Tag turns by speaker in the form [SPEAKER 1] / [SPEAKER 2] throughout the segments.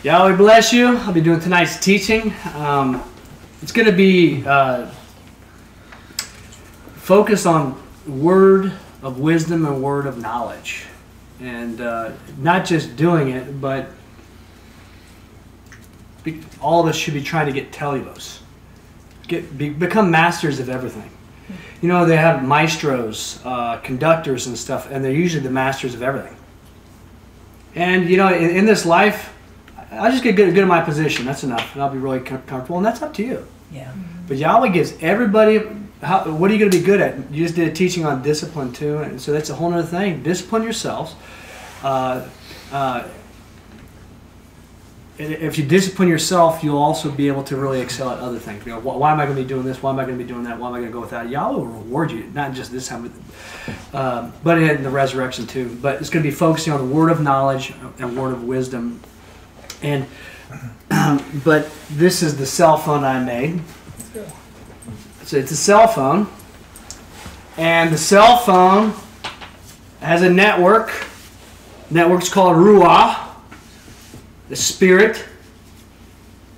[SPEAKER 1] Yahweh bless you. I'll be doing tonight's teaching. It's going to be focused on word of wisdom and word of knowledge. And not just doing it, but all of us should be trying to get Teleios. Become masters of everything. You know, they have maestros, conductors and stuff, and they're usually the masters of everything. And, you know, in this life, I'll just get good at my position. That's enough. And I'll be really comfortable. And that's up to you.
[SPEAKER 2] Yeah.
[SPEAKER 1] But Yahweh gives everybody, what are you going to be good at? You just did a teaching on discipline too. And so that's a whole other thing. Discipline yourselves. If you discipline yourself, you'll also be able to really excel at other things. You know, why am I going to be doing this? Why am I going to be doing that? Why am I going to go with that? Yahweh will reward you, not just this time, but in the resurrection too. But it's going to be focusing on the word of knowledge and word of wisdom. And but this is the cell phone I made. So it's a cell phone, and the cell phone has a network. Network's called ruah, the spirit,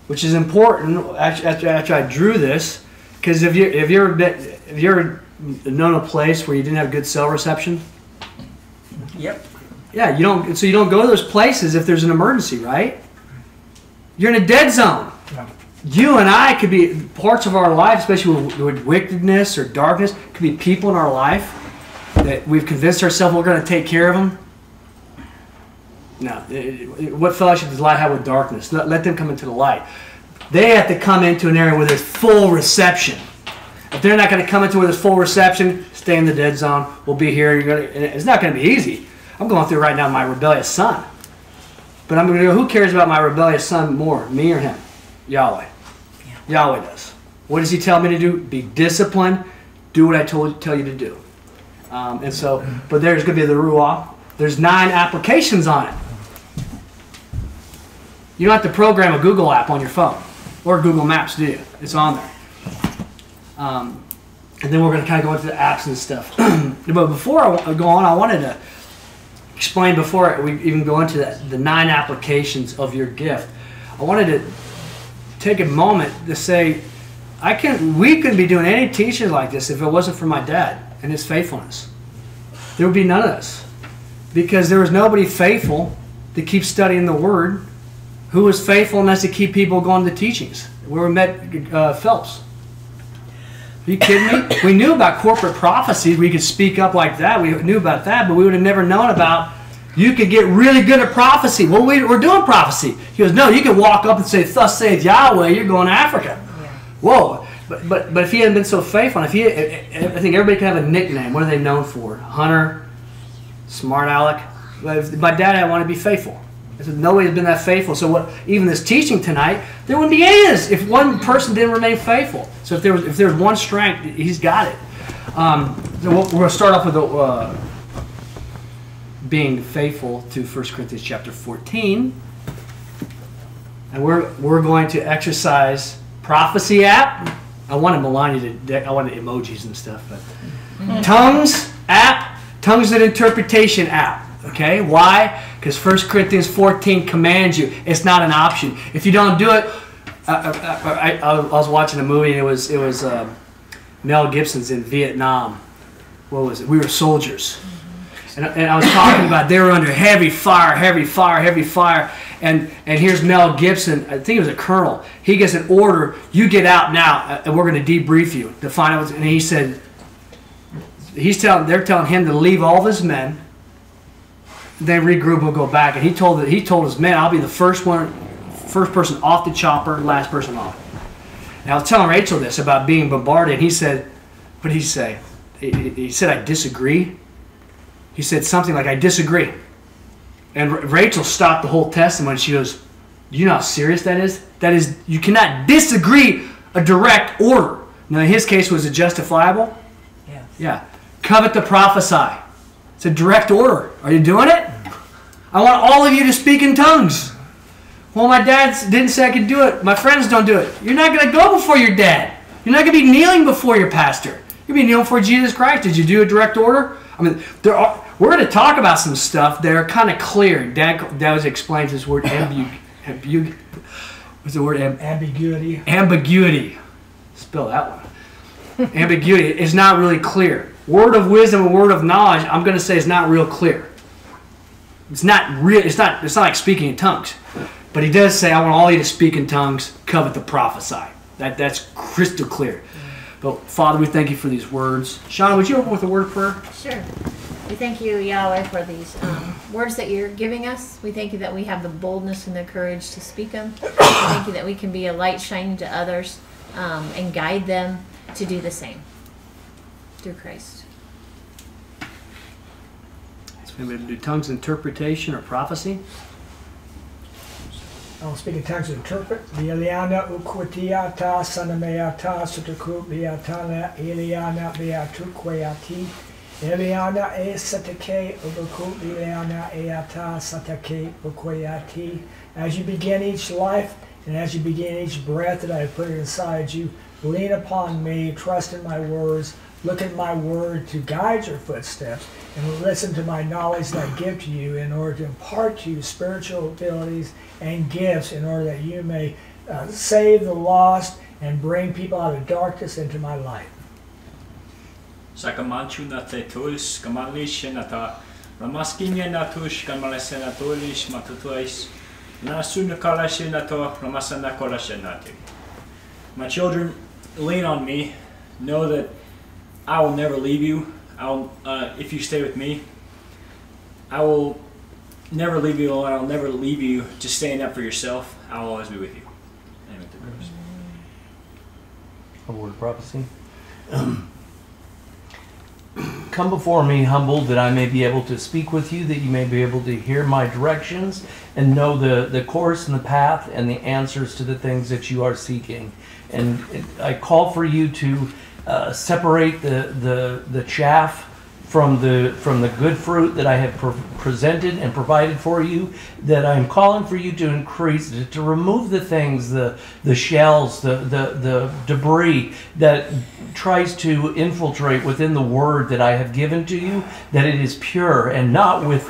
[SPEAKER 1] which is important. After I drew this, because if you ever known a place where you didn't have good cell reception.
[SPEAKER 2] Yep.
[SPEAKER 1] Yeah, you don't. So you don't go to those places if there's an emergency, right? You're in a dead zone.
[SPEAKER 2] No.
[SPEAKER 1] You and I could be parts of our life, especially with wickedness or darkness, could be people in our life that we've convinced ourselves we're going to take care of them. No. What fellowship does light have with darkness? Let them come into the light. They have to come into an area where there's full reception. If they're not going to come into where there's full reception, stay in the dead zone. We'll be here. It's not going to be easy. I'm going through right now my rebellious son. But I'm going to go, who cares about my rebellious son more, me or him? Yahweh. Yeah. Yahweh does. What does he tell me to do? Be disciplined. Do what I tell you to do. And so, but there's going to be the ruah. There's 9 applications on it. You don't have to program a Google app on your phone or Google Maps, do you? It's on there. And then we're going to kind of go into the apps and stuff. But before I go on, I wanted to explain before we even go into the 9 applications of your gift. I wanted to take a moment to say, we couldn't be doing any teaching like this if it wasn't for my dad and his faithfulness. There would be none of this, because there was nobody faithful to keep studying the Word who was faithful enough to keep people going to teachings. Where we met Phelps. Are you kidding me? We knew about corporate prophecies. We could speak up like that. We knew about that, but we would have never known about you could get really good at prophecy. Well, we're doing prophecy. He goes, no, you can walk up and say, thus saith Yahweh, you're going to Africa. Yeah. Whoa. But if he hadn't been so faithful, I think everybody could have a nickname. What are they known for? Hunter, Smart Aleck. If my dad had wanted to be faithful. I said, nobody has been that faithful. So even this teaching tonight, there wouldn't be any of this if one person didn't remain faithful. So if there's one strength, he's got it. So we're going to start off with being faithful to 1 Corinthians chapter 14. And we're going to exercise prophecy app. I wanted Melania I wanted emojis and stuff. But tongues app, tongues and interpretation app. Okay, why? Because 1 Corinthians 14 commands you. It's not an option. If you don't do it, I was watching a movie and it was Mel Gibson's in Vietnam. What was it? We were soldiers, and I was talking about they were under heavy fire, and here's Mel Gibson. I think he was a colonel. He gets an order. You get out now, and we're going to debrief you to find out. And he said, they're telling him to leave all of his men. Then regroup, we'll go back. And he told his men, I'll be the first person off the chopper, last person off. And I was telling Rachel this about being bombarded. And he said, what did he say? He said, I disagree. He said something like, I disagree. And Rachel stopped the whole testimony. She goes, do you know how serious that is? That is, you cannot disagree a direct order. Now, in his case, was it justifiable?
[SPEAKER 2] Yes.
[SPEAKER 1] Yeah. Covet to prophesy. It's a direct order. Are you doing it? I want all of you to speak in tongues. Well, my dad didn't say I could do it. My friends don't do it. You're not going to go before your dad. You're not going to be kneeling before your pastor. You're going to be kneeling before Jesus Christ. Did you do a direct order? I mean, we're going to talk about some stuff that are kind of clear. Dad always explains this word What's the word?
[SPEAKER 3] Ambiguity.
[SPEAKER 1] Ambiguity. Spell that one. Ambiguity is not really clear. Word of wisdom and word of knowledge, I'm going to say, is not real clear. It's not real. It's not like speaking in tongues. But he does say, I want all you to speak in tongues, covet to prophesy. That's crystal clear. But Father, we thank you for these words. Sean, would you open with a word of prayer?
[SPEAKER 4] Sure. We thank you, Yahweh, for these words that you're giving us. We thank you that we have the boldness and the courage to speak them. We thank you that we can be a light shining to others and guide them to do the same through Christ.
[SPEAKER 1] So we do tongues interpretation or prophecy.
[SPEAKER 3] I'll speak in tongues to interpret. Liana ukwatiata sanameata sutakut liatana Eliana beatukwayati. Eliana e satake ubakut liana eata satake ukwayati. As you begin each life and as you begin each breath that I have put inside you, lean upon me, trust in my words, look at my word to guide your footsteps, and listen to my knowledge that I give to you in order to impart to you spiritual abilities and gifts in order that you may save the lost and bring people out of darkness into my light.
[SPEAKER 5] Sakamanchu na te tulis, kamalish na ta, ramaskinya na tush, kamalese na tulis, matutuais, na sunakalashe na to, ramasana kolashe na te. My children, lean on me. Know that I will never leave you. If you stay with me, I will never leave you alone. I'll never leave you just staying up for yourself. I'll always be with you. Amen.
[SPEAKER 6] A word of prophecy. Come before me humbled, that I may be able to speak with you, that you may be able to hear my directions and know the course and the path and the answers to the things that you are seeking. And I call for you to separate the chaff from the good fruit that I have presented and provided for you, that I'm calling for you to increase, to remove the things, the shells, the debris that tries to infiltrate within the word that I have given to you, that it is pure and not with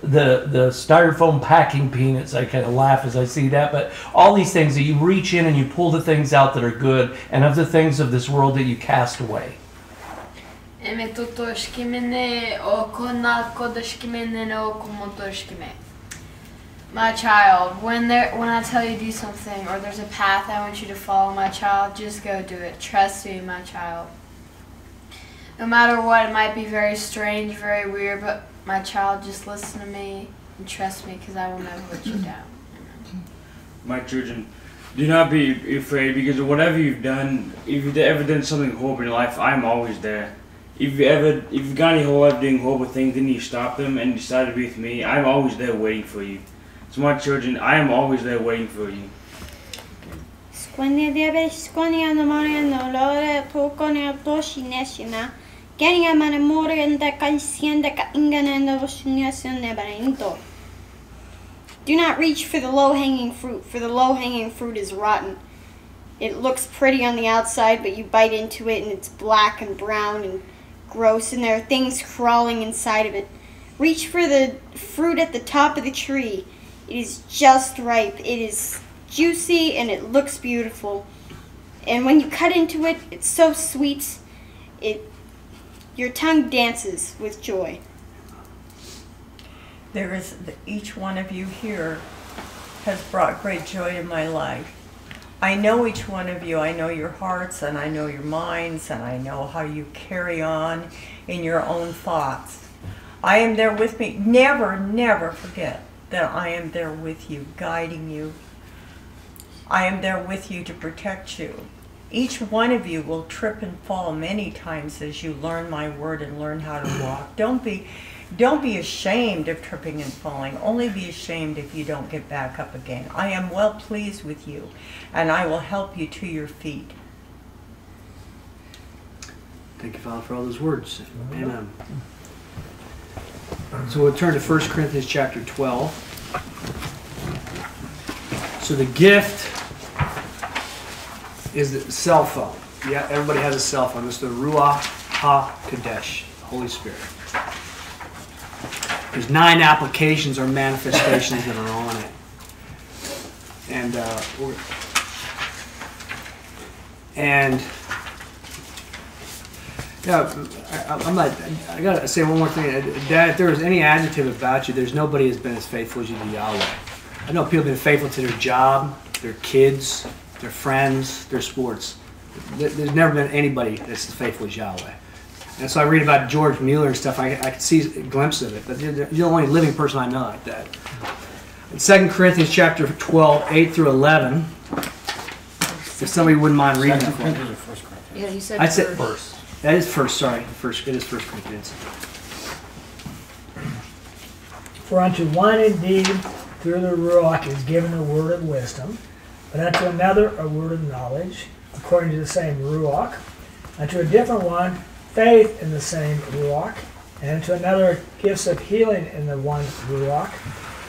[SPEAKER 6] the styrofoam packing peanuts. I kind of laugh as I see that, but all these things that you reach in and you pull the things out that are good, and of the things of this world that you cast away.
[SPEAKER 7] My child, when I tell you to do something or there's a path I want you to follow, my child, just go do it. Trust me, my child. No matter what, it might be very strange, very weird, but my child, just listen to me and trust me, because I will never let you down. Amen.
[SPEAKER 5] My children, do not be afraid, because whatever you've done, if you've ever done something horrible in your life, I'm always there. If you've got any doing horrible things, then you stop them and decide to be with me, I'm always there waiting for you. So my children, I am always there waiting for you.
[SPEAKER 8] Do not reach for the low-hanging fruit, for the low-hanging fruit is rotten. It looks pretty on the outside, but you bite into it and it's black and brown and gross, and there are things crawling inside of it. Reach for the fruit at the top of the tree. It is just ripe. It is juicy and it looks beautiful. And when you cut into it, it's so sweet. Your tongue dances with joy.
[SPEAKER 2] Each one of you here has brought great joy in my life. I know each one of you. I know your hearts and I know your minds and I know how you carry on in your own thoughts. I am there with me. Never, never forget that I am there with you, guiding you. I am there with you to protect you. Each one of you will trip and fall many times as you learn my word and learn how to walk. Don't be ashamed of tripping and falling. Only be ashamed if you don't get back up again. I am well pleased with you, and I will help you to your feet.
[SPEAKER 1] Thank you, Father, for all those words. Amen. So we'll turn to 1 Corinthians chapter 12. So the gift is the cell phone. Yeah, everybody has a cell phone. It's the ruah ha-kadesh, Holy Spirit. There's 9 applications or manifestations that are on it. I gotta say one more thing. Dad, if there was any adjective about you, there's nobody has been as faithful as you to Yahweh. I know people have been faithful to their job, their kids, their friends, their sports. There's never been anybody that's as faithful as Yahweh. And so I read about George Mueller and stuff. I can see a glimpse of it, but you're the only living person I know like that. In 2 Corinthians chapter 12, 8 through 11, if somebody wouldn't mind reading that for me.
[SPEAKER 4] Yeah, you said
[SPEAKER 1] I'd say
[SPEAKER 4] first.
[SPEAKER 1] That is first, sorry. It is 1 Corinthians.
[SPEAKER 3] For unto one indeed through the ruah is given a word of wisdom, but unto another a word of knowledge, according to the same ruach. Unto a different one faith in the same ruach, and unto another gifts of healing in the one ruach,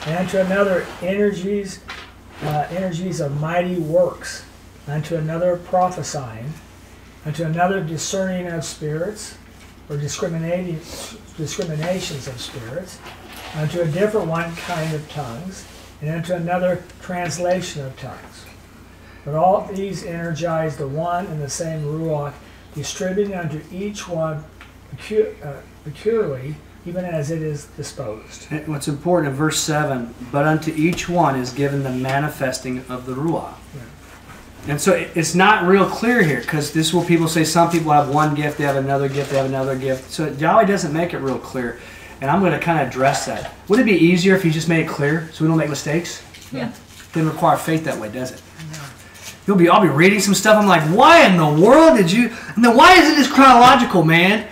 [SPEAKER 3] and unto another energies of mighty works, unto another prophesying, unto another discerning of spirits, or discriminations of spirits, unto a different one kind of tongues, and unto another translation of tongues. But all these energize the one and the same ruach, distributing unto each one peculiarly, even as it is disposed.
[SPEAKER 1] And what's important in verse 7, but unto each one is given the manifesting of the ruah.
[SPEAKER 3] Yeah.
[SPEAKER 1] And so it's not real clear here, because this is what people say. Some people have one gift, they have another gift, they have another gift. So Yahweh doesn't make it real clear. And I'm going to kind of address that. Would it be easier if he just made it clear so we don't make mistakes?
[SPEAKER 4] Yeah.
[SPEAKER 1] Doesn't require faith that way, does it? I'll be reading some stuff. I'm like, why in the world did you? And then why isn't this chronological, man?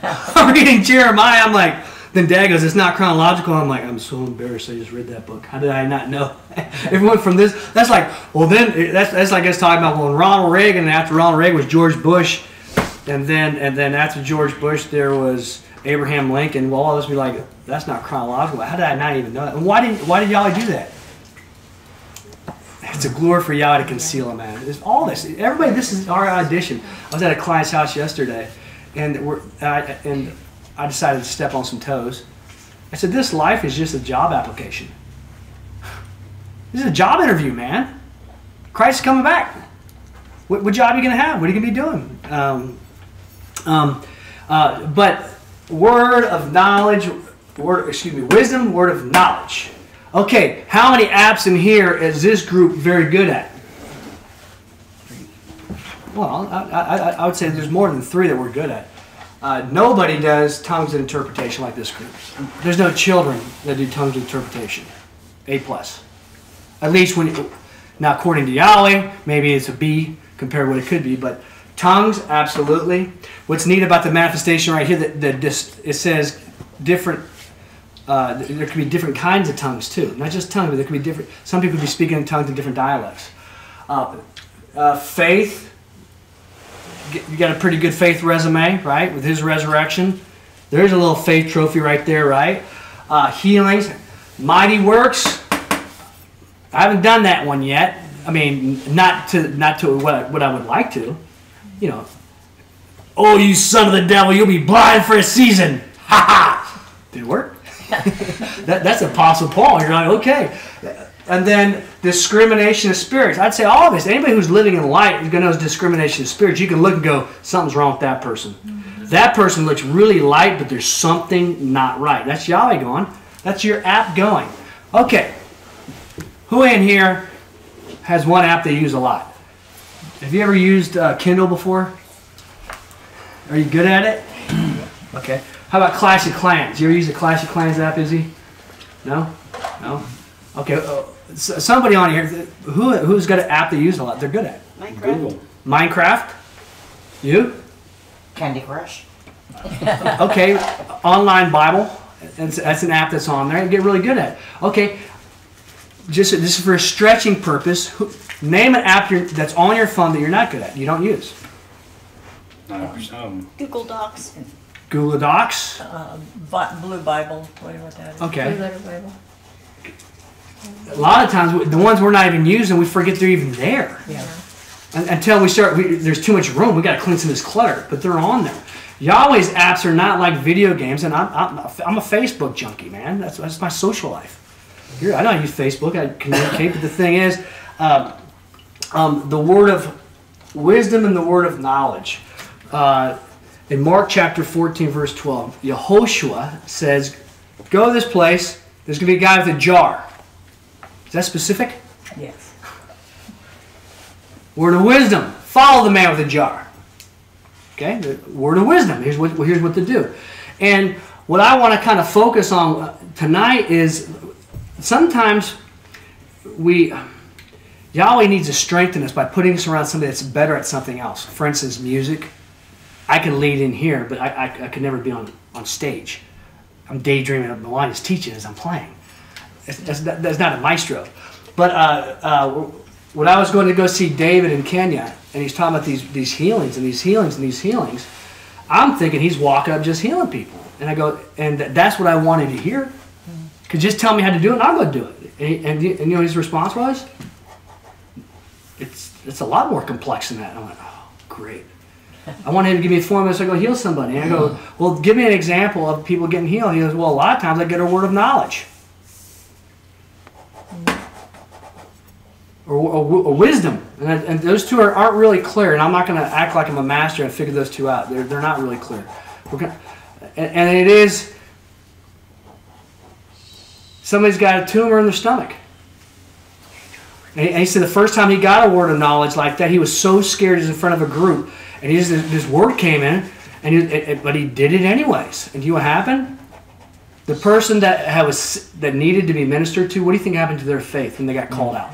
[SPEAKER 1] I'm reading Jeremiah. I'm like, then Dad goes, it's not chronological. I'm like, I'm so embarrassed. I just read that book. How did I not know? If it went from this, that's like, well, then that's like us talking about when Ronald Reagan, and after Ronald Reagan was George Bush, and then after George Bush there was Abraham Lincoln. Well, all this be like, that's not chronological. How did I not even know that? And why did Yahweh do that? It's a glory for Yahweh to conceal a man. There's all this. Everybody, this is our audition. I was at a client's house yesterday, and I decided to step on some toes. I said, this life is just a job application. This is a job interview, man. Christ is coming back. What job are you going to have? What are you going to be doing? But word of knowledge, wisdom, word of knowledge. Okay, how many apps in here is this group very good at? Well, I would say there's more than 3 that we're good at. Nobody does tongues and interpretation like this group. There's no children that do tongues and interpretation. A+. At least now according to Yahweh, maybe it's a B compared to what it could be, but tongues, absolutely. What's neat about the manifestation right here, it says different. There could be different kinds of tongues too, not just tongues, but there could be different. Some people could be speaking in tongues in different dialects. Faith. You got a pretty good faith resume, right? With his resurrection, there's a little faith trophy right there, right? Healings, mighty works. I haven't done that one yet. I mean, not to what I would like to. You know, oh, you son of the devil, you'll be blind for a season. Ha ha! Did it work? That's Apostle Paul. You're like, okay. And then discrimination of spirits. I'd say all of us, anybody who's living in light is going to know discrimination of spirits. You can look and go, something's wrong with that person. Mm-hmm. That person looks really light, but there's something not right. That's Yahweh going. That's your app going. Okay. Who in here has one app they use a lot? Have you ever used Kindle before? Are you good at it? Okay. How about Clash of Clans? You ever use the Clash of Clans app, Izzy? No? No? Okay. Somebody on here, who's got an app they use a lot? They're good at
[SPEAKER 8] Minecraft.
[SPEAKER 5] Google.
[SPEAKER 1] Minecraft? You?
[SPEAKER 9] Candy Crush.
[SPEAKER 1] Okay. Online Bible. That's an app that's on there. You get really good at it. Okay. This is for a stretching purpose. Name an app that's on your phone that you're not good at. You don't use.
[SPEAKER 8] Google Docs.
[SPEAKER 1] Google Docs.
[SPEAKER 2] Blue Bible, whatever that is.
[SPEAKER 1] Okay.
[SPEAKER 4] Blue Letter Bible.
[SPEAKER 1] A lot of times, the ones we're not even using, we forget they're even there.
[SPEAKER 2] Yeah.
[SPEAKER 1] Until we start, there's too much room. We got to clean some of this clutter, but they're on there. Yahweh's apps are not like video games, and I'm a Facebook junkie, man. That's my social life. I know I use Facebook. I communicate, but the thing is, the word of wisdom and the word of knowledge. In Mark chapter 14, verse 12, Yehoshua says, go to this place. There's going to be a guy with a jar. Is that specific?
[SPEAKER 2] Yes.
[SPEAKER 1] Word of wisdom. Follow the man with the jar. Okay? The word of wisdom. Here's what to do. And what I want to kind of focus on tonight is sometimes Yahweh needs to strengthen us by putting us around somebody that's better at something else. For instance, music. I can lead in here, but I could never be on stage. I'm daydreaming of Melania's teaching as I'm playing. That's not a maestro. But when I was going to go see David in Kenya, and he's talking about these healings and these healings and these healings, I'm thinking he's walking up just healing people. And I go, and that's what I wanted to hear. Could just tell me how to do it, and I'll go do it. And you know his response was, it's a lot more complex than that. And I went, oh, great. I want him to give me 4 minutes to go heal somebody. And I go, well, give me an example of people getting healed. And he goes, well, a lot of times I get a word of knowledge. Or wisdom. And those two aren't really clear. And I'm not going to act like I'm a master and figure those two out. They're not really clear. And it is, somebody's got a tumor in their stomach. And he said the first time he got a word of knowledge like that, he was so scared he was in front of a group. And this word came in, but he did it anyways. And you know what happened? The person that needed to be ministered to, what do you think happened to their faith when they got called out?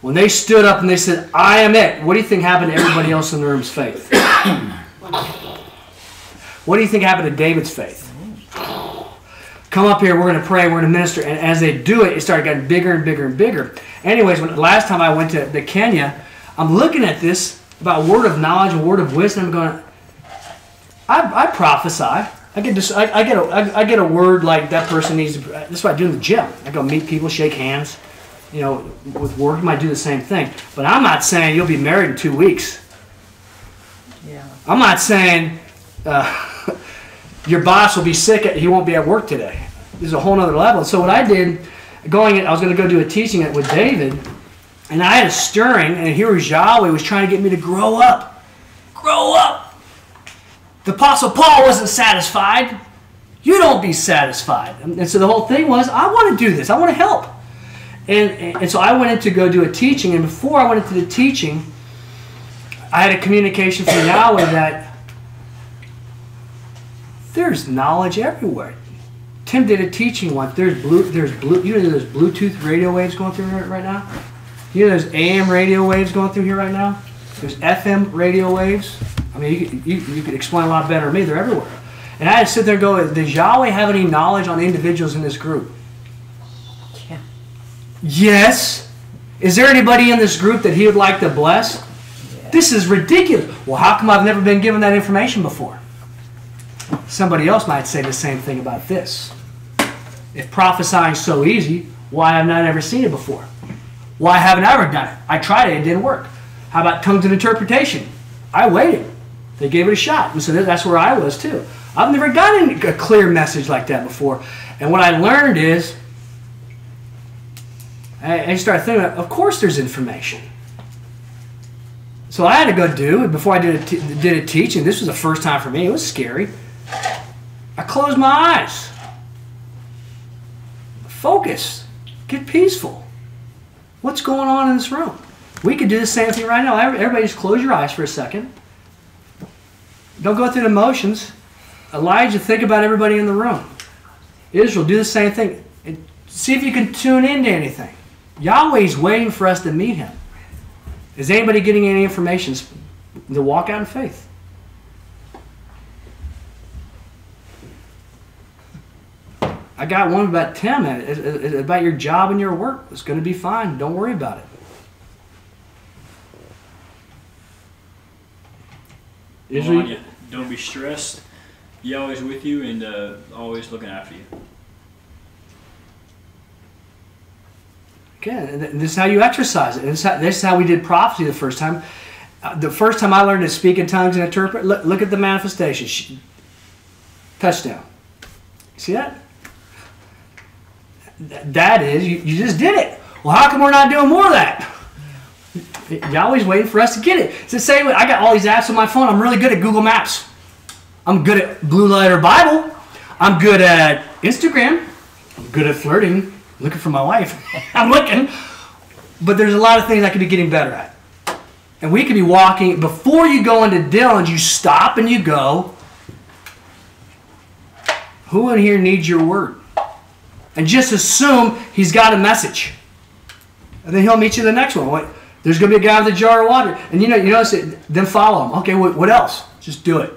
[SPEAKER 1] When they stood up and they said, I am it, what do you think happened to everybody else in the room's faith? What do you think happened to David's faith? Come up here, we're going to pray, we're going to minister. And as they do it, it started getting bigger and bigger and bigger. Anyways, last time I went to Kenya, I'm looking at this about word of knowledge and word of wisdom. I'm going, I prophesy. I get a word like that person needs to. That's what I do in the gym. I go meet people, shake hands. You know, with work, you might do the same thing. But I'm not saying you'll be married in 2 weeks.
[SPEAKER 2] Yeah.
[SPEAKER 1] I'm not saying your boss will be sick. He won't be at work today. This is a whole other level. So what I did, I was going to go do a teaching with David, and I had a stirring, and here was Yahweh was trying to get me to grow up. Grow up. The Apostle Paul wasn't satisfied. You don't be satisfied. And so the whole thing was, I want to do this. I want to help. And so I went in to go do a teaching, and before I went into the teaching, I had a communication from Yahweh that there's knowledge everywhere. Tim did a teaching once. You know there's Bluetooth radio waves going through here right now? You know there's AM radio waves going through here right now? There's FM radio waves. I mean, you could explain a lot better than me. They're everywhere. And I had to sit there and go, does Yahweh have any knowledge on individuals in this group?
[SPEAKER 2] Yeah.
[SPEAKER 1] Yes. Is there anybody in this group that he would like to bless? Yeah. This is ridiculous. Well, how come I've never been given that information before? Somebody else might say the same thing about this. If prophesying is so easy, why have I never seen it before? Why haven't I ever done it? I tried it, it didn't work. How about tongues and interpretation? I waited. They gave it a shot. And so that's where I was too. I've never gotten a clear message like that before. And what I learned is, I started thinking, of course there's information. So I had to go do it before I did a teaching. This was the first time for me. It was scary. I closed my eyes. Focus. Get peaceful. What's going on in this room? We could do the same thing right now. Everybody just close your eyes for a second. Don't go through the motions. Elijah, think about everybody in the room. Israel, do the same thing. And see if you can tune into anything. Yahweh's waiting for us to meet Him. Is anybody getting any information to walk out in faith? I got one about Tim, about your job and your work. It's going to be fine. Don't worry about it.
[SPEAKER 5] Israel, don't be stressed. Yahweh's with you and always looking after you.
[SPEAKER 1] Okay, and this is how you exercise it. This is how we did prophecy the first time. The first time I learned to speak in tongues and interpret, look at the manifestation. Touchdown. See that? that is, you just did it. Well, how come we're not doing more of that? Yahweh's waiting for us to get it. It's the same way. I got all these apps on my phone. I'm really good at Google Maps. I'm good at Blue Letter Bible. I'm good at Instagram. I'm good at flirting, looking for my wife. I'm looking. But there's a lot of things I could be getting better at. And we could be walking. Before you go into Dylan's, you stop and you go, who in here needs your word? And just assume he's got a message. And then he'll meet you the next one. There's going to be a guy with a jar of water. And you notice it, then follow him. Okay, what else? Just do it.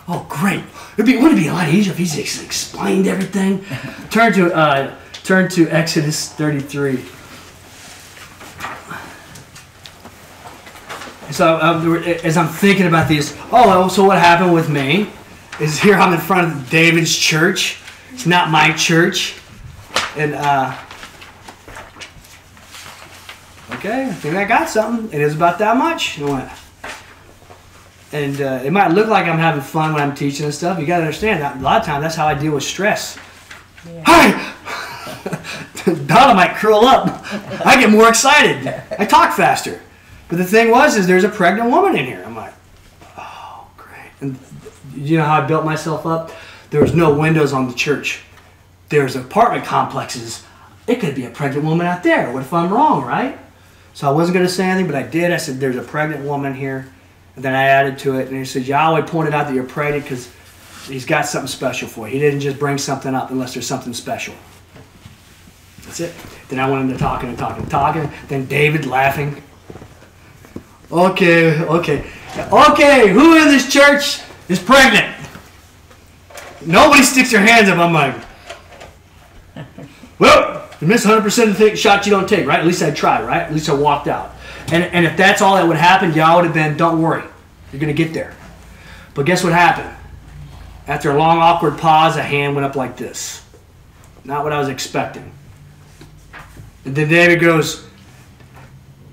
[SPEAKER 1] Oh, great. Wouldn't it be a lot easier if he explained everything? Turn to Exodus 33. So as I'm thinking about these, so what happened with me is here I'm in front of David's church. It's not my church. And, okay, I think I got something. It is about that much. And it might look like I'm having fun when I'm teaching and stuff. You got to understand that a lot of times that's how I deal with stress. Yeah. Hi! Donna might curl up. I get more excited. I talk faster. But the thing is there's a pregnant woman in here. I'm like, oh, great. And you know how I built myself up? There was no windows on the church. There's apartment complexes. It could be a pregnant woman out there. What if I'm wrong, right? So I wasn't going to say anything, but I did. I said, there's a pregnant woman here. And then I added to it. And he said, Yahweh pointed out that you're pregnant because he's got something special for you. He didn't just bring something up unless there's something special. That's it. Then I went into talking. Then David laughing. Okay, who in this church is pregnant? Nobody sticks their hands up. I'm like, well, you miss 100% of the shots you don't take, right? At least I tried, right? At least I walked out. And if that's all that would happen, y'all would have been, don't worry, you're going to get there. But guess what happened? After a long, awkward pause, a hand went up like this. Not what I was expecting. And then David goes,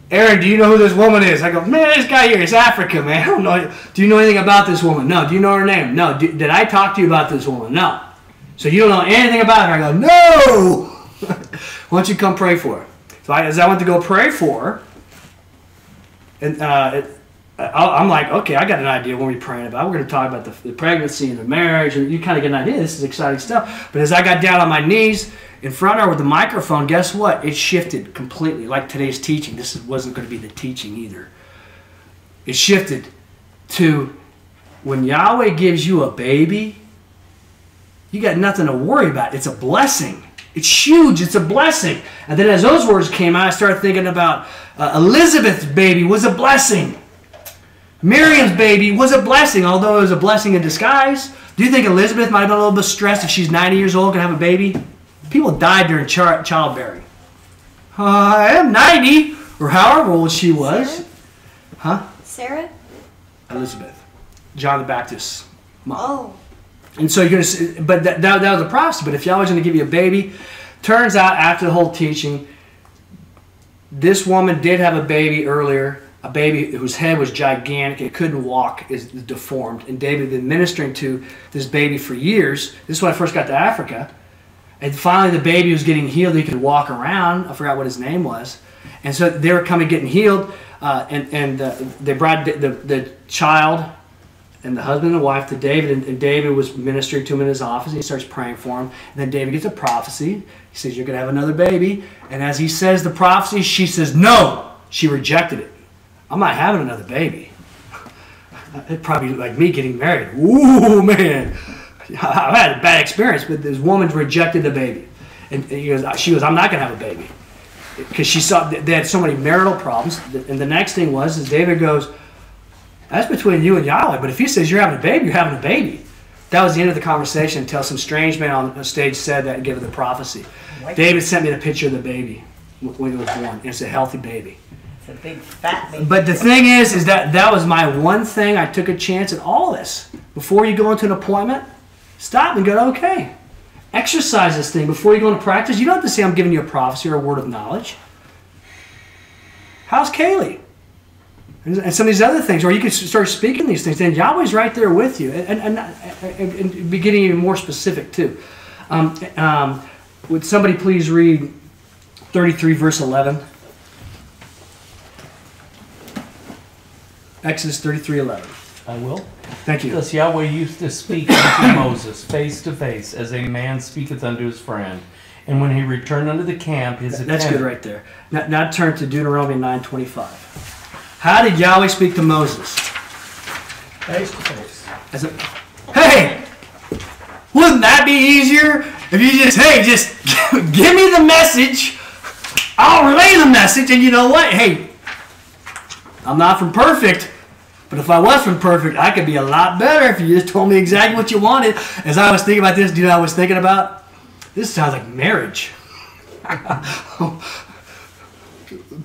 [SPEAKER 1] Aaron, do you know who this woman is? I go, man, this guy here is Africa, man. I don't know. Do you know anything about this woman? No. Do you know her name? No. Did I talk to you about this woman? No. So you don't know anything about her? I go, no. Why don't you come pray for her? So as I went to go pray for her, and I'm like, okay, I got an idea what we're praying about. We're going to talk about the pregnancy and the marriage, and you kind of get an idea. This is exciting stuff. But as I got down on my knees in front of her with the microphone, guess what? It shifted completely. Like today's teaching, this wasn't going to be the teaching either. It shifted to when Yahweh gives you a baby, you got nothing to worry about. It's a blessing. It's huge. It's a blessing. And then as those words came out, I started thinking about Elizabeth's baby was a blessing. Miriam's baby was a blessing, although it was a blessing in disguise. Do you think Elizabeth might have been a little bit stressed if she's 90 years old and have a baby? People died during childbearing. I am 90, or however old she was.
[SPEAKER 8] Sarah?
[SPEAKER 1] Huh?
[SPEAKER 8] Sarah?
[SPEAKER 1] Elizabeth. John the Baptist's mom.
[SPEAKER 8] Oh.
[SPEAKER 1] And so you're going to, but that was a prophecy. But if Yahweh's going to give you a baby, turns out after the whole teaching, this woman did have a baby earlier, a baby whose head was gigantic, it couldn't walk, is deformed. And David had been ministering to this baby for years. This is when I first got to Africa. And finally the baby was getting healed. He could walk around. I forgot what his name was. And so they were coming getting healed. They brought the child and the husband and the wife to David. And David was ministering to him in his office. He starts praying for him. And then David gets a prophecy. He says, you're going to have another baby. And as he says the prophecy, she says, no. She rejected it. I'm not having another baby. It'd probably be like me getting married. Ooh, man. I've had a bad experience, but this woman rejected the baby. And she goes, I'm not going to have a baby. Because she saw they had so many marital problems. And the next thing is David goes, that's between you and Yahweh. But if he says you're having a baby, you're having a baby. That was the end of the conversation until some strange man on the stage said that and gave her the prophecy. David sent me the picture of the baby when it was born. And it's a healthy baby.
[SPEAKER 2] It's a big fat baby.
[SPEAKER 1] But the thing is that was my one thing. I took a chance at all this. Before you go into an appointment, stop and go, okay. Exercise this thing. Before you go into practice, you don't have to say I'm giving you a prophecy or a word of knowledge. How's Kaylee? And some of these other things, or you could start speaking these things, then Yahweh's right there with you, and be getting even more specific too. Would somebody please read 33 verse 11? Exodus 33:11.
[SPEAKER 6] I will.
[SPEAKER 1] Thank you.
[SPEAKER 6] Thus Yahweh used to speak unto Moses face to face, as a man speaketh unto his friend. And when he returned unto the camp, his
[SPEAKER 1] That's
[SPEAKER 6] attendant...
[SPEAKER 1] good right there. Now turn to Deuteronomy 9:25. How did Yahweh speak to Moses?
[SPEAKER 3] Face to face.
[SPEAKER 1] Hey, wouldn't that be easier if you just give me the message, I'll relay the message, and you know what? Hey, I'm not from perfect, but if I was from perfect, I could be a lot better if you just told me exactly what you wanted. As I was thinking about this, do you know what I was thinking about? This sounds like marriage.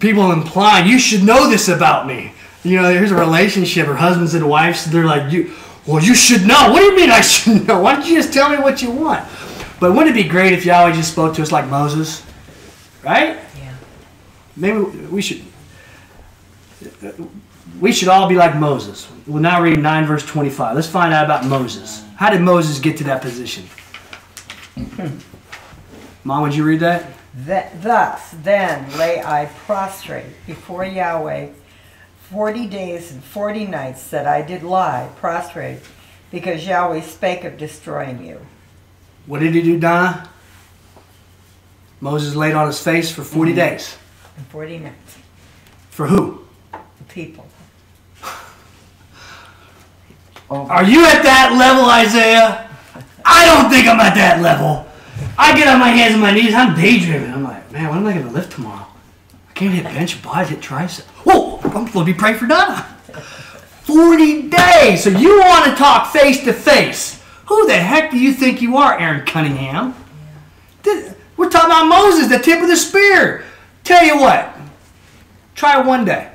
[SPEAKER 1] People implying, you should know this about me. You know, here's a relationship, or husbands and wives, they're like, you should know. What do you mean I should know? Why don't you just tell me what you want? But wouldn't it be great if Yahweh just spoke to us like Moses? Right?
[SPEAKER 2] Yeah.
[SPEAKER 1] Maybe we should all be like Moses. We'll now read 9 verse 25. Let's find out about Moses. How did Moses get to that position? Mom, would you read that?
[SPEAKER 2] Thus then lay I prostrate before Yahweh 40 days and 40 nights that I did lie prostrate, because Yahweh spake of destroying you.
[SPEAKER 1] What did he do, Donna? Moses laid on his face for 40 days.
[SPEAKER 2] And 40 nights.
[SPEAKER 1] For who?
[SPEAKER 2] The people.
[SPEAKER 1] Are you at that level, Isaiah? I don't think I'm at that level. I get on my hands and my knees, I'm daydreaming. I'm like, man, when am I going to lift tomorrow? I can't hit bench, buys, hit tricep. Whoa, I'm supposed to be praying for Donna. 40 days. So you want to talk face to face. Who the heck do you think you are, Aaron Cunningham? We're talking about Moses, the tip of the spear. Tell you what, try one day.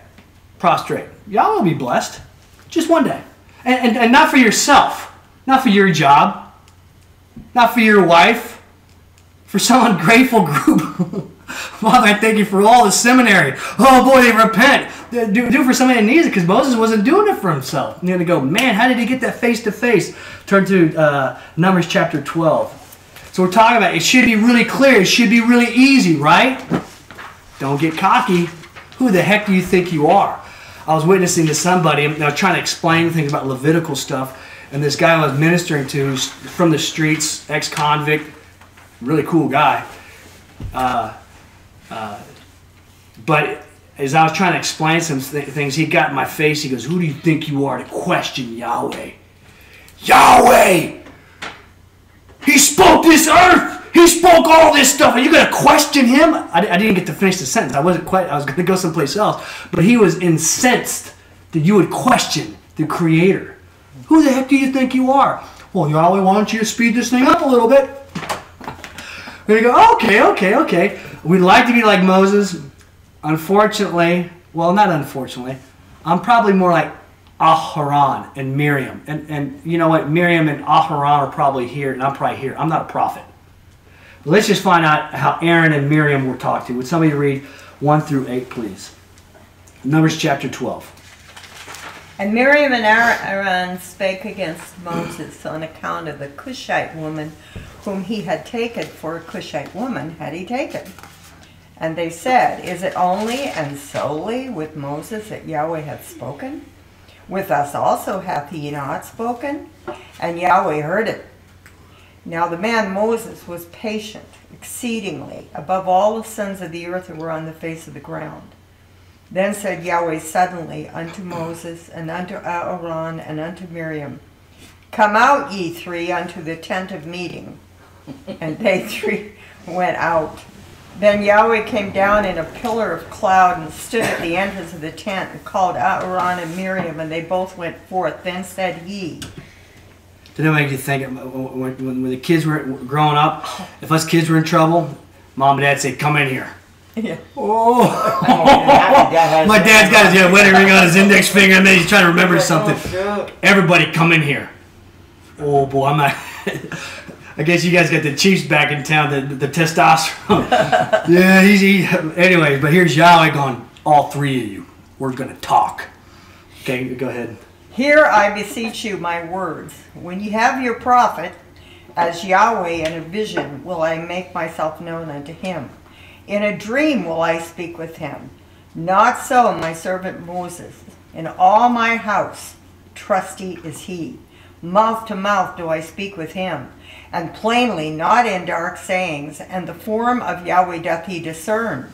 [SPEAKER 1] Prostrate. Y'all will be blessed. Just one day. And not for yourself. Not for your job. Not for your wife. For some ungrateful group. Father, I thank you for all the seminary. Oh boy, they repent. Do it for somebody that needs it, because Moses wasn't doing it for himself. You're going to go, man, how did he get that face to face? Turn to Numbers chapter 12. So we're talking about it should be really clear. It should be really easy, right? Don't get cocky. Who the heck do you think you are? I was witnessing to somebody, and I was trying to explain things about Levitical stuff, and this guy I was ministering to, who's from the streets, ex-convict, really cool guy. But as I was trying to explain some things, he got in my face. He goes, who do you think you are to question Yahweh? Yahweh! He spoke this earth! He spoke all this stuff. Are you going to question him? I didn't get to finish the sentence. I was going to go someplace else. But he was incensed that you would question the Creator. Who the heck do you think you are? Well, Yahweh, why don't you speed this thing up a little bit? And you go, okay. We'd like to be like Moses. Unfortunately, well, not unfortunately, I'm probably more like Aharon and Miriam. And you know what? Miriam and Aharon are probably here, and I'm probably here. I'm not a prophet. But let's just find out how Aaron and Miriam were talked to. Would somebody read 1 through 8, please? Numbers chapter 12.
[SPEAKER 2] And Miriam and Aaron spake against Moses on account of the Cushite woman whom he had taken, for a Cushite woman had he taken. And they said, is it only and solely with Moses that Yahweh hath spoken? With us also hath he not spoken? And Yahweh heard it. Now the man Moses was patient exceedingly above all the sons of the earth that were on the face of the ground. Then said Yahweh suddenly unto Moses, and unto Aaron, and unto Miriam, come out, ye three, unto the tent of meeting. And they three went out. Then Yahweh came down in a pillar of cloud, and stood at the entrance of the tent, and called Aaron and Miriam, and they both went forth. Then said he.
[SPEAKER 1] Did that make you think, when the kids were growing up, if us kids were in trouble, Mom and Dad say, come in here.
[SPEAKER 2] Yeah.
[SPEAKER 1] Oh, my dad's got his wedding ring on his index finger, and then he's trying to remember something. Everybody come in here. Oh boy, I'm not. I guess you guys got the Chiefs back in town, the testosterone. Yeah, anyways, but here's Yahweh going, all three of you, we're going to talk. Okay, go ahead.
[SPEAKER 2] Hear, I beseech you, my words. When you have your prophet, As Yahweh in a vision will I make myself known unto him. In a dream will I speak with him. Not so my servant Moses. In all my house trusty is he. Mouth to mouth do I speak with him, and plainly, not in dark sayings, and the form of Yahweh doth he discern.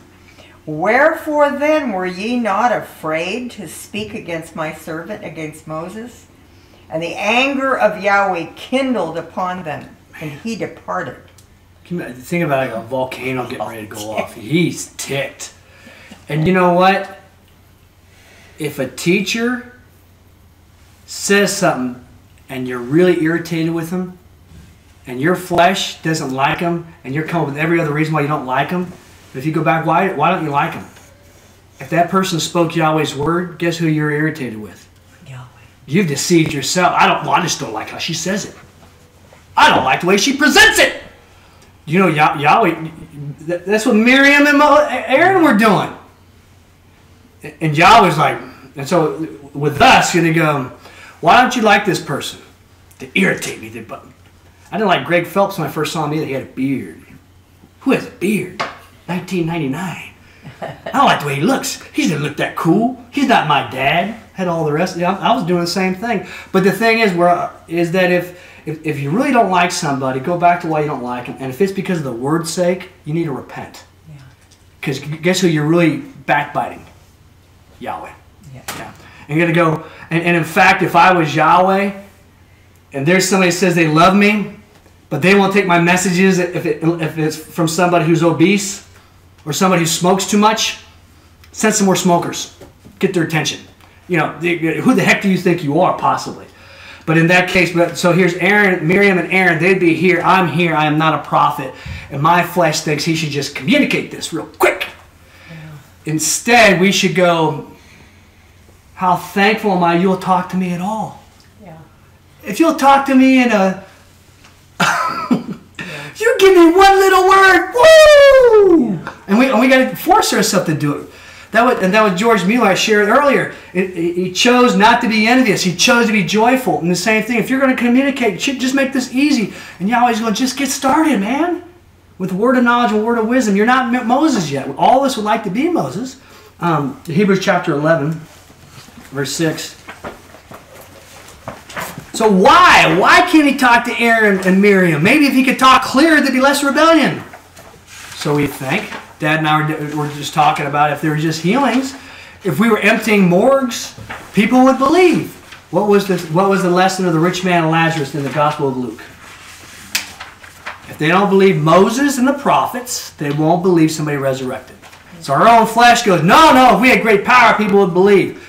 [SPEAKER 2] Wherefore then were ye not afraid to speak against my servant, against Moses? And the anger of Yahweh kindled upon them, and he departed.
[SPEAKER 1] Think about like a volcano getting ready to go off. He's ticked. And you know what? If a teacher says something and you're really irritated with them, and your flesh doesn't like them, and you're coming up with every other reason why you don't like them, if you go back, why don't you like them? If that person spoke Yahweh's word, guess who you're irritated with?
[SPEAKER 2] Yahweh.
[SPEAKER 1] You've deceived yourself. I just don't like how she says it. I don't like the way she presents it. You know, Yahweh, that's what Miriam and Aaron were doing. And Yahweh's like, and so with us, you're going to go, why don't you like this person? They irritate me. I didn't like Greg Phelps when I first saw him either. He had a beard. Who has a beard? 1999. I don't like the way he looks. He doesn't look that cool. He's not my dad. Had all the rest. I was doing the same thing. But the thing is that if you really don't like somebody, go back to why you don't like them. And if it's because of the word's sake, you need to repent. Because guess who you're really backbiting? Yahweh. Yeah. And you're going to go, and in fact, if I was Yahweh, and there's somebody that says they love me, but they won't take my messages if it's from somebody who's obese or somebody who smokes too much, send some more smokers. Get their attention. You know, who the heck do you think you are, possibly? But in that case, so here's Miriam and Aaron. They'd be here. I'm here. I am not a prophet. And my flesh thinks he should just communicate this real quick. Yeah. Instead, we should go, how thankful am I you'll talk to me at all. Yeah. If you'll talk to me in a... You give me one little word. Woo! Yeah. And we got to force ourselves to do it. That was George Mueller I shared earlier. He chose not to be envious. He chose to be joyful. And the same thing, if you're going to communicate, just make this easy. And Yahweh's going, just get started, man. With word of knowledge and word of wisdom. You're not Moses yet. All of us would like to be Moses. Hebrews chapter 11, verse 6. So why? Why can't he talk to Aaron and Miriam? Maybe if he could talk clearer, there'd be less rebellion. So we think. Dad and I were just talking about if there were just healings, if we were emptying morgues, people would believe. What was the lesson of the rich man and Lazarus in the Gospel of Luke? If they don't believe Moses and the prophets, they won't believe somebody resurrected. So our own flesh goes, no, if we had great power, people would believe.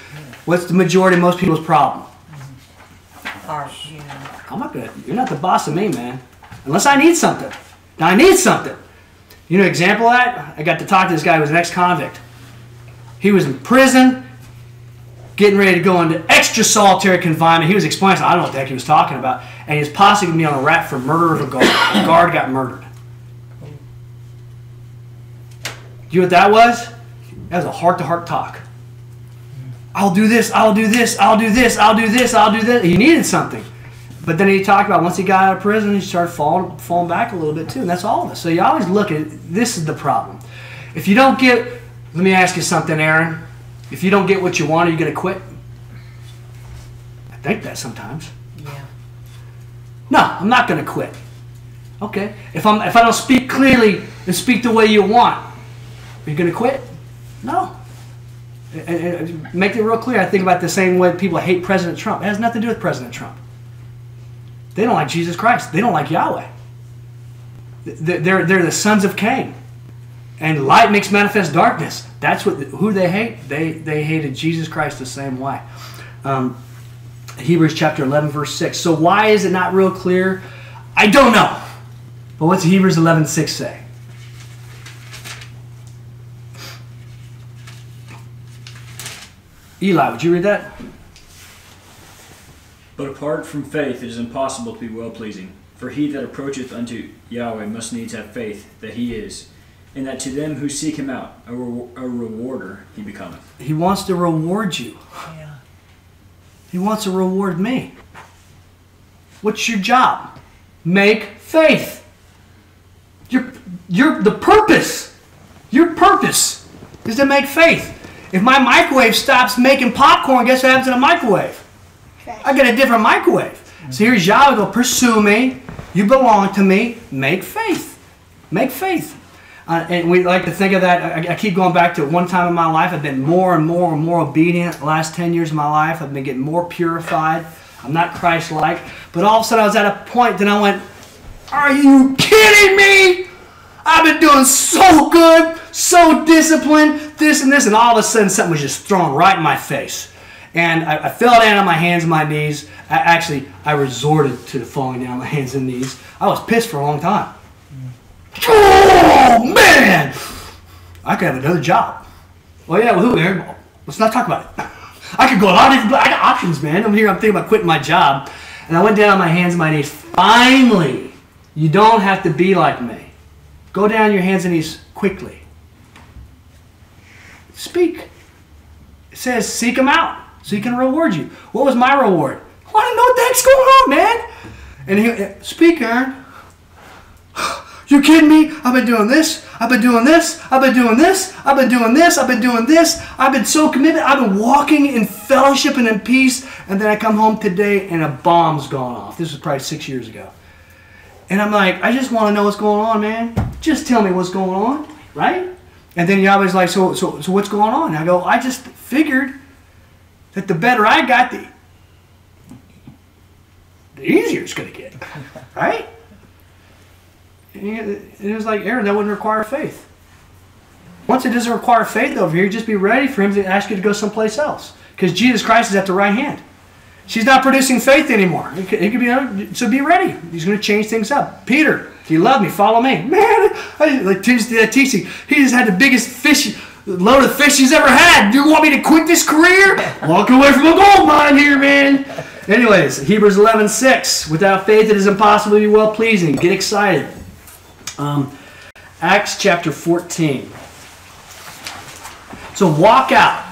[SPEAKER 1] What's the majority of most people's problem? You're not the boss of me, man. Unless I need something. Now I need something. You know an example of that? I got to talk to this guy who was an ex-convict. He was in prison, getting ready to go into extra solitary confinement. He was explaining, I don't know what the heck he was talking about. And he was possibly me on a rap for murder of a guard. The guard got murdered. Do you know what that was? That was a heart-to-heart talk. I'll do this, I'll do this, I'll do this, I'll do this, I'll do this. He needed something. But then he talked about once he got out of prison, he started falling back a little bit too. And that's all of us. So you always look at it. This is the problem. If you don't get, let me ask you something, Aaron. If you don't get what you want, are you going to quit? I think that sometimes. Yeah. No, I'm not going to quit. Okay. If I don't speak clearly and speak the way you want, are you going to quit? No. And make it real clear. I think about the same way people hate President Trump. It has nothing to do with President Trump. They don't like Jesus Christ. They don't like Yahweh. They're the sons of Cain. And light makes manifest darkness. That's who they hate. They hated Jesus Christ the same way. Hebrews chapter 11, verse 6. So why is it not real clear? I don't know. But what's Hebrews 11:6 say? Eli, would you read that?
[SPEAKER 5] But apart from faith it is impossible to be well-pleasing. For he that approacheth unto Yahweh must needs have faith that he is, and that to them who seek him out, a rewarder he becometh.
[SPEAKER 1] He wants to reward you. Yeah. He wants to reward me. What's your job? make faith. The purpose. Your purpose is to make faith. If my microwave stops making popcorn, guess what happens in a microwave? I get a different microwave. So here's Yahweh go, pursue me. You belong to me. Make faith. Make faith. And we like to think of that. I keep going back to one time in my life. I've been more and more and more obedient. The last 10 years of my life, I've been getting more purified. I'm not Christ-like. But all of a sudden, I was at a point, then I went, are you kidding me? I've been doing so good, so disciplined, this and this. And all of a sudden, something was just thrown right in my face. And I fell down on my hands and my knees. I resorted to the falling down on my hands and knees. I was pissed for a long time. Oh, man! I could have another job. Well, yeah, well, who, Aaron? Let's not talk about it. I could go a lot of different, I got options, man. I'm thinking about quitting my job. And I went down on my hands and my knees. Finally, you don't have to be like me. Go down on your hands and knees quickly. Speak. It says, seek him out so he can reward you. What was my reward? I want to know what the heck's going on, man. And he, speak, Aaron. You kidding me? I've been doing this. I've been doing this. I've been doing this. I've been doing this. I've been doing this. I've been so committed. I've been walking in fellowship and in peace. And then I come home today and a bomb's gone off. This was probably 6 years ago. And I'm like, I just want to know what's going on, man. Just tell me what's going on, right? And then Yahweh's like, so what's going on? And I go, I just figured that the better I got, the easier it's going to get, right? And it was like, Aaron, that wouldn't require faith. Once it doesn't require faith over here, just be ready for him to ask you to go someplace else. Because Jesus Christ is at the right hand. She's not producing faith anymore. It could be, so be ready. He's going to change things up. Peter, if you love me, follow me. Man, like Tim's teaching, he just had the biggest load of fish he's ever had. You want me to quit this career? Walk away from a gold mine here, man. Anyways, Hebrews 11:6. Without faith, it is impossible to be well-pleasing. Get excited. Acts chapter 14. So walk out.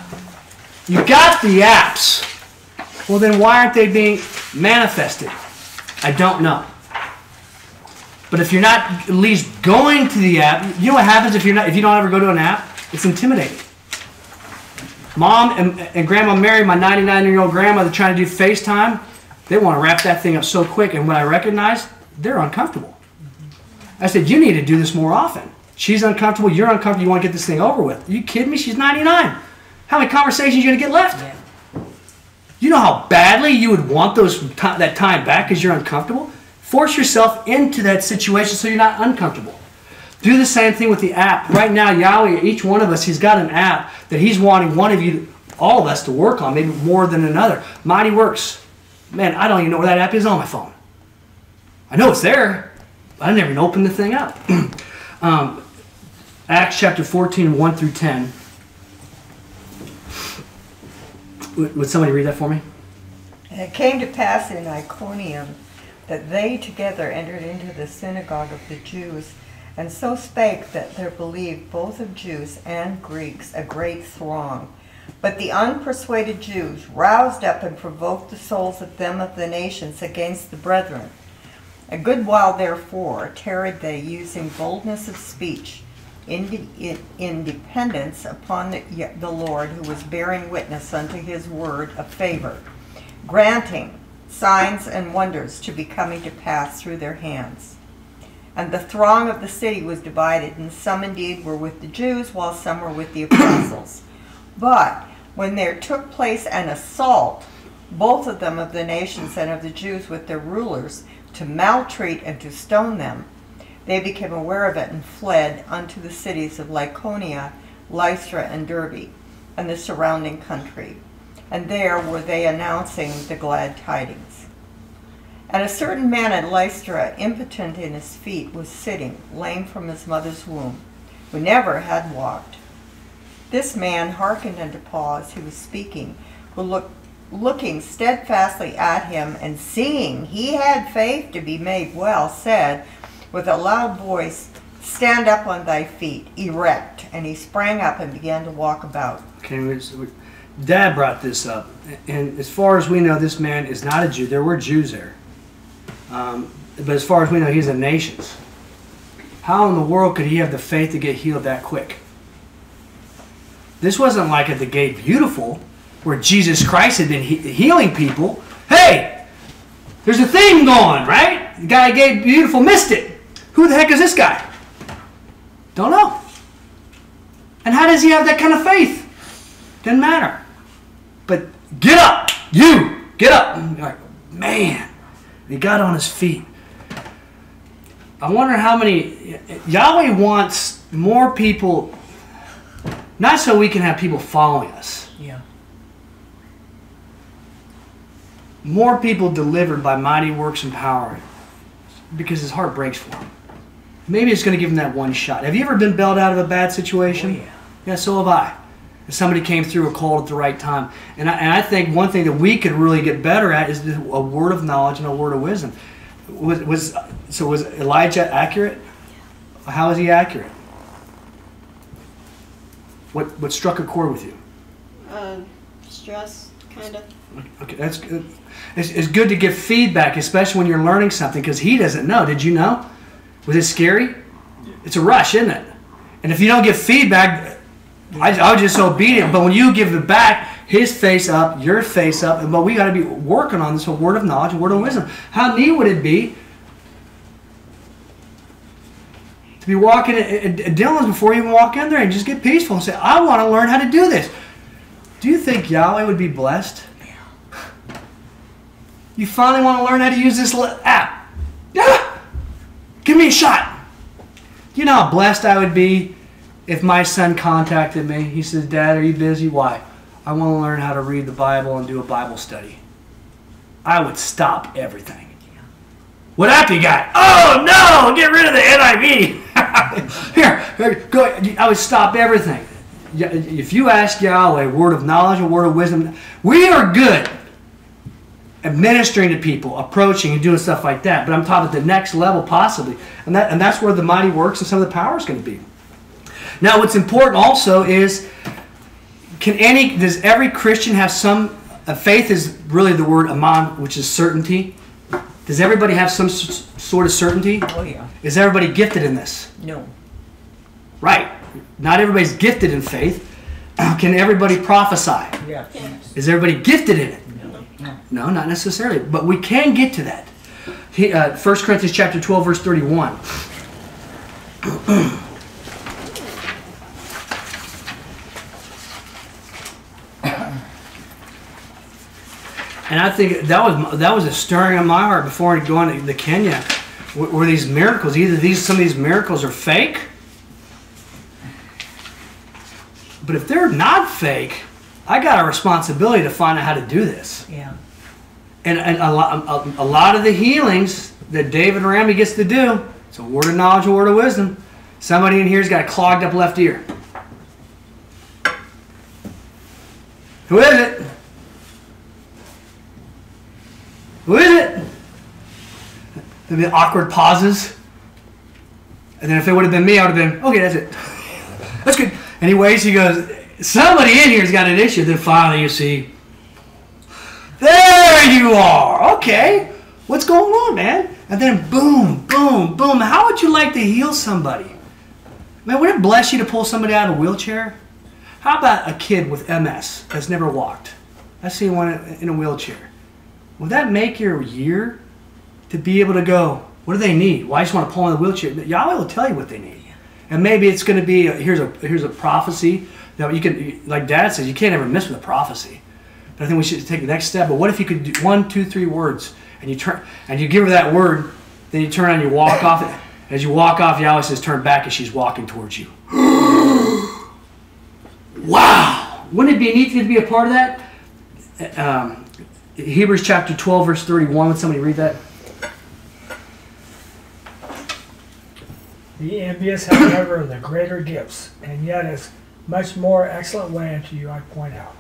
[SPEAKER 1] You got the apps. Well, then why aren't they being manifested? I don't know. But if you're not at least going to the app, you know what happens if you don't ever go to an app? It's intimidating. Mom and Grandma Mary, my 99-year-old grandmother, trying to do FaceTime, they want to wrap that thing up so quick. And when I recognized, they're uncomfortable. I said, you need to do this more often. She's uncomfortable, you're uncomfortable, you want to get this thing over with. Are you kidding me? She's 99. How many conversations are you going to get left? Yeah. You know how badly you would want that time back because you're uncomfortable? Force yourself into that situation so you're not uncomfortable. Do the same thing with the app. Right now, Yahweh, each one of us, he's got an app that he's wanting one of you, all of us, to work on, maybe more than another. Mighty Works. Man, I don't even know where that app is on my phone. I know it's there. I never even opened the thing up. Acts chapter 14, 1 through 10. Would somebody read that for me?
[SPEAKER 2] And it came to pass in Iconium that they together entered into the synagogue of the Jews, and so spake that there believed both of Jews and Greeks a great throng. But the unpersuaded Jews roused up and provoked the souls of them of the nations against the brethren. A good while therefore tarried they, using boldness of speech, in dependence upon the Lord, who was bearing witness unto his word of favor, granting signs and wonders to be coming to pass through their hands. And the throng of the city was divided, and some indeed were with the Jews, while some were with the apostles. But when there took place an assault, both of them of the nations and of the Jews with their rulers, to maltreat and to stone them, they became aware of it and fled unto the cities of Lycaonia, Lystra, and Derbe, and the surrounding country. And there were they announcing the glad tidings. And a certain man at Lystra, impotent in his feet, was sitting, lame from his mother's womb, who never had walked. This man hearkened unto Paul as he was speaking, who looking steadfastly at him, and seeing he had faith to be made well, said with a loud voice, Stand up on thy feet, erect. And he sprang up and began to walk about.
[SPEAKER 1] Okay, Dad brought this up, and as far as we know, this man is not a Jew. There were Jews there. but as far as we know, he's the nations. How in the world could he have the faith to get healed that quick? This wasn't like at the Gate Beautiful, where Jesus Christ had been healing people. Hey, there's a thing going, right? The guy at Gate Beautiful missed it. Who the heck is this guy? Don't know. And how does he have that kind of faith? Doesn't matter. But get up, you, get up. And you're like, man, he got on his feet. I wonder how many, Yahweh wants more people, not so we can have people following us.
[SPEAKER 2] Yeah.
[SPEAKER 1] More people delivered by mighty works and power, because his heart breaks for them. Maybe it's going to give him that one shot. Have you ever been bailed out of a bad situation?
[SPEAKER 2] Oh, yeah.
[SPEAKER 1] Yeah, so have I. If somebody came through a call at the right time. And I think one thing that we could really get better at is a word of knowledge and a word of wisdom. Was Elijah accurate? How is he accurate? What struck a chord with you?
[SPEAKER 8] Stress, kind of.
[SPEAKER 1] Okay, that's good. It's good to give feedback, especially when you're learning something, because he doesn't know. Did you know? Was it scary? It's a rush, isn't it? And if you don't give feedback, I was just obedient. But when you give it back, his face up, your face up, but we got to be working on this word of knowledge and word of wisdom. How neat would it be to be walking at Dylan's before you even walk in there and just get peaceful and say, I want to learn how to do this. Do you think Yahweh would be blessed? You finally want to learn how to use this app. Yeah. Give me a shot. You know how blessed I would be if my son contacted me. He says, Dad, are you busy? Why? I want to learn how to read the Bible and do a Bible study. I would stop everything. What app you got? Oh, no! Get rid of the NIV. Here, go. I would stop everything. If you ask Yahweh, word of knowledge and word of wisdom, we are good at ministering to people, approaching and doing stuff like that. But I'm talking at the next level possibly. And that's where the mighty works and some of the power is going to be. Now, what's important also is, does every Christian have some, faith is really the word aman, which is certainty. Does everybody have some sort of certainty?
[SPEAKER 2] Oh, yeah.
[SPEAKER 1] Is everybody gifted in this?
[SPEAKER 2] No.
[SPEAKER 1] Right. Not everybody's gifted in faith. Can everybody prophesy?
[SPEAKER 2] Yeah.
[SPEAKER 1] Is everybody gifted in it?
[SPEAKER 2] No.
[SPEAKER 1] No, not necessarily. But we can get to that. 1 Corinthians chapter 12, verse 31. And I think that was a stirring in my heart before going to Kenya. Were these miracles? Either some of these miracles are fake, but if they're not fake, I got a responsibility to find out how to do this.
[SPEAKER 2] Yeah.
[SPEAKER 1] And a lot of the healings that David Ramey gets to do, it's a word of knowledge, a word of wisdom. Somebody in here's got a clogged up left ear. Who is it? Who is it? And the awkward pauses. And then if it would have been me, I would have been, okay, that's it. That's good. Anyways, he goes, somebody in here's got an issue. Then finally you see, there you are. Okay. What's going on, man? And then boom, boom, boom. How would you like to heal somebody? Man, would it bless you to pull somebody out of a wheelchair? How about a kid with MS that's never walked? I see one in a wheelchair. Would that make your year to be able to go, what do they need? Well, I just want to pull in the wheelchair. Yahweh will tell you what they need. And maybe it's going to be, here's a prophecy that you can, like Dad says, you can't ever miss with a prophecy. But I think we should take the next step. But what if you could do 1, 2, 3 words, and you give her that word, then you turn and you walk off. As you walk off, Yahweh says, turn back as she's walking towards you. Wow! Wouldn't it be neat to be a part of that? Hebrews chapter 12, verse 31. Would somebody read that?
[SPEAKER 3] The envious, however, are the greater gifts, and yet is much more excellent way unto you, I point out.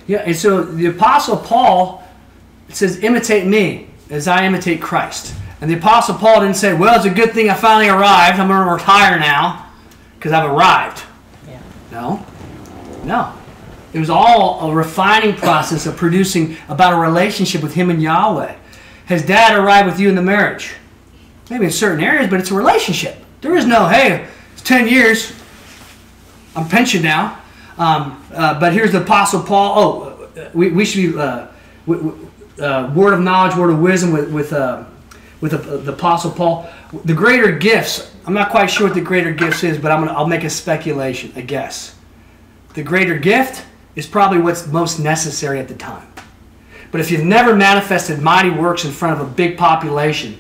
[SPEAKER 1] Yeah, and so the Apostle Paul says, imitate me as I imitate Christ. And the Apostle Paul didn't say, well, it's a good thing I finally arrived. I'm going to retire now because I've arrived.
[SPEAKER 2] Yeah.
[SPEAKER 1] No. It was all a refining process of producing about a relationship with him and Yahweh. Has Dad arrived with you in the marriage? maybe in certain areas, but it's a relationship. There is no, hey, it's 10 years, I'm pensioned now. But here's the Apostle Paul. We should be word of knowledge, word of wisdom with the Apostle Paul. The greater gifts, I'm not quite sure what the greater gifts is, but I'll make a speculation, a guess. The greater gift is probably what's most necessary at the time. But if you've never manifested mighty works in front of a big population,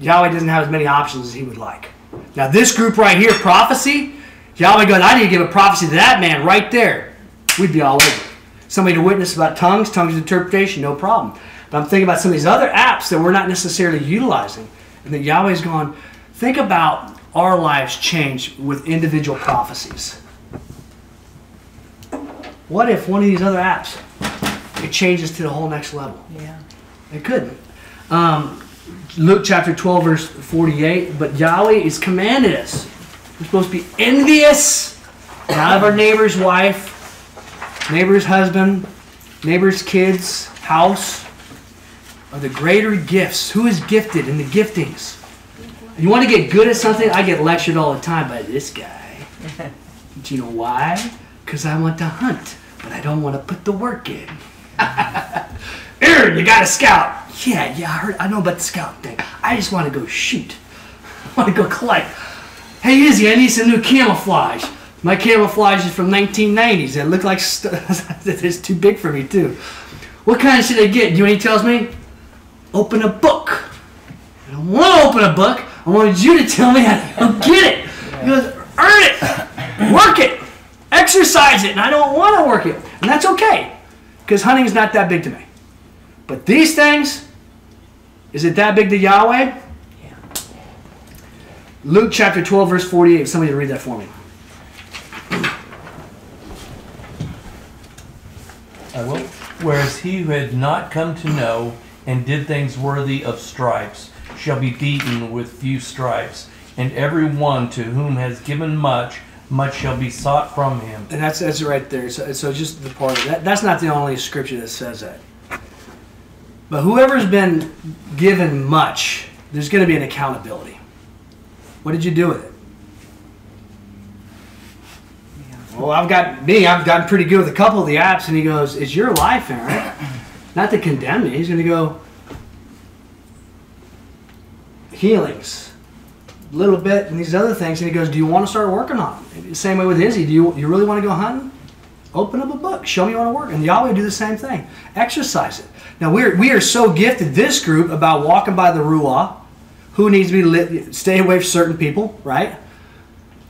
[SPEAKER 1] Yahweh doesn't have as many options as he would like. Now this group right here, prophecy, Yahweh goes, I need to give a prophecy to that man right there. We'd be all over it. Somebody to witness about tongues interpretation, no problem. But I'm thinking about some of these other apps that we're not necessarily utilizing. And that Yahweh's going, think about our lives change with individual prophecies. What if one of these other apps, it changes to the whole next level?
[SPEAKER 2] Yeah.
[SPEAKER 1] It couldn't. Luke chapter 12, verse 48, but Yahweh has commanded us. We're supposed to be envious, not of our neighbor's wife, neighbor's husband, neighbor's kids, house, or the greater gifts. Who is gifted in the giftings? You want to get good at something? I get lectured all the time by this guy. Do you know why? Because I want to hunt, but I don't want to put the work in. Aaron, you got a scout. Yeah, I know about the scout thing. I just want to go shoot. I want to go collect. Hey, Izzy, I need some new camouflage. My camouflage is from 1990s. It looked like it's too big for me, too. What kind should I get? You know what he tells me? Open a book. I don't want to open a book. I wanted you to tell me how to get it. He goes, earn it. Work it. Exercise it. And I don't want to work it. And that's okay. Because hunting is not that big to me. But these things, is it that big to Yahweh?
[SPEAKER 2] Yeah.
[SPEAKER 1] Luke chapter 12, verse 48. Somebody read that for me.
[SPEAKER 6] I will. Whereas he who had not come to know and did things worthy of stripes shall be beaten with few stripes, and every one to whom has given much, much shall be sought from him.
[SPEAKER 1] And that's right there. So just the part of that. That's not the only scripture that says that. But whoever's been given much, there's going to be an accountability. What did you do with it? Yeah. Well, I've gotten pretty good with a couple of the apps, and he goes, it's your life, Aaron. Not to condemn me. He's going to go, healings, a little bit, and these other things, and he goes, do you want to start working on them? Same way with Izzy. Do you really want to go hunting? Open up a book. Show me you want to work. And Yahweh do the same thing. Exercise it. Now, we are so gifted, this group, about walking by the ruah. Who needs to be lit? Stay away from certain people, right?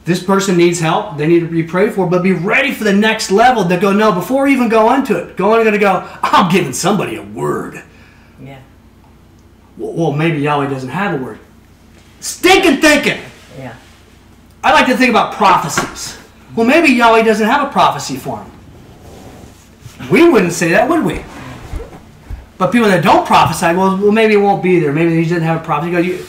[SPEAKER 1] This person needs help. They need to be prayed for, but be ready for the next level to go, no, before we even go into it, going to go, I'm giving somebody a word.
[SPEAKER 2] Yeah.
[SPEAKER 1] Well, maybe Yahweh doesn't have a word. Stinking thinking.
[SPEAKER 2] Yeah.
[SPEAKER 1] I like to think about prophecies. Well, maybe Yahweh doesn't have a prophecy for him. We wouldn't say that, would we? But people that don't prophesy, well, maybe it won't be there. Maybe he doesn't have a prophecy.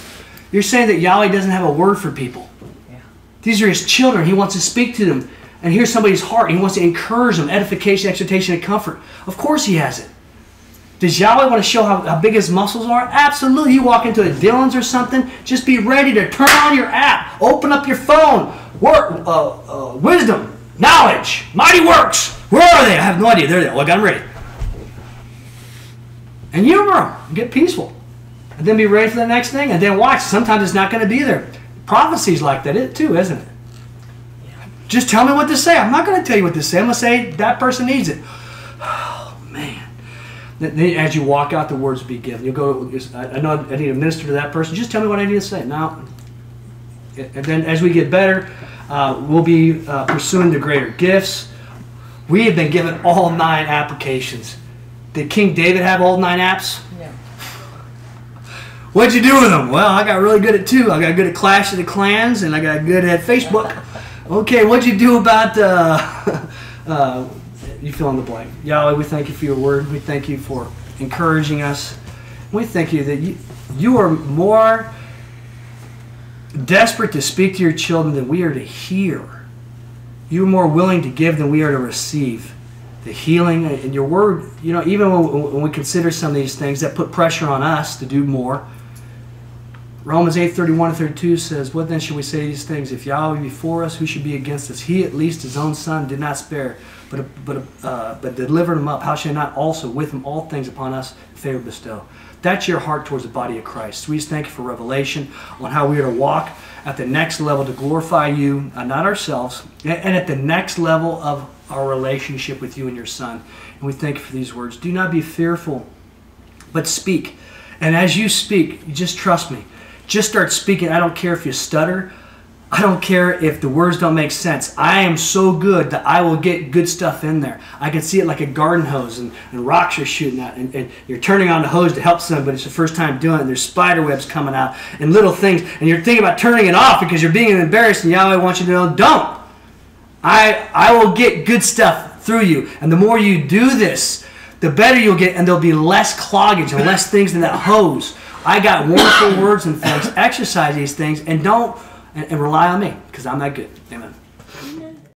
[SPEAKER 1] You're saying that Yahweh doesn't have a word for people.
[SPEAKER 2] Yeah.
[SPEAKER 1] These are his children. He wants to speak to them. And here's somebody's heart. He wants to encourage them, edification, exhortation, and comfort. Of course he has it. Does Yahweh want to show how big his muscles are? Absolutely. You walk into a Dillon's or something, just be ready to turn on your app. Open up your phone. Wisdom, knowledge, mighty works. Where are they? I have no idea. They're there. Well, I got them ready. And humor them. Get peaceful. And then be ready for the next thing. And then watch. Sometimes it's not going to be there. Prophecy's like that too, isn't it? Yeah. Just tell me what to say. I'm not going to tell you what to say. I'm going to say that person needs it. Oh, man. Then as you walk out, the words will be given. You'll go, I know I need to minister to that person. Just tell me what I need to say. Now, and then as we get better, we'll be pursuing the greater gifts. We have been given all 9 applications. Did King David have all 9 apps?
[SPEAKER 2] Yeah.
[SPEAKER 1] What'd you do with them? Well, I got really good at 2. I got good at Clash of the Clans, and I got good at Facebook. Okay, what'd you do about you fill in the blank. Yahweh, we thank you for your word. We thank you for encouraging us. We thank you that you are more desperate to speak to your children than we are to hear. You are more willing to give than we are to receive. The healing and your word, even when we consider some of these things that put pressure on us to do more, Romans 8:31-32 says, "What then should we say to these things? If Yahweh be for us, who should be against us? He at least his own son did not spare, but delivered him up. How shall he not also with him all things upon us favor bestow?" That's your heart towards the body of Christ. So we just thank you for revelation on how we are to walk at the next level to glorify you, not ourselves, and at the next level of our relationship with you and your Son. And we thank you for these words. Do not be fearful, but speak. And as you speak, you just trust me. Just start speaking. I don't care if you stutter. I don't care if the words don't make sense. I am so good that I will get good stuff in there. I can see it like a garden hose, and rocks are shooting out, and you're turning on the hose to help somebody. It's the first time doing it, and there's spider webs coming out and little things, and you're thinking about turning it off because you're being embarrassed, and Yahweh wants you to know, don't. I will get good stuff through you, and the more you do this, the better you'll get, and there'll be less cloggage and less things in that hose. I got wonderful words and things. Exercise these things, and don't. And rely on me, because I'm that good. Amen.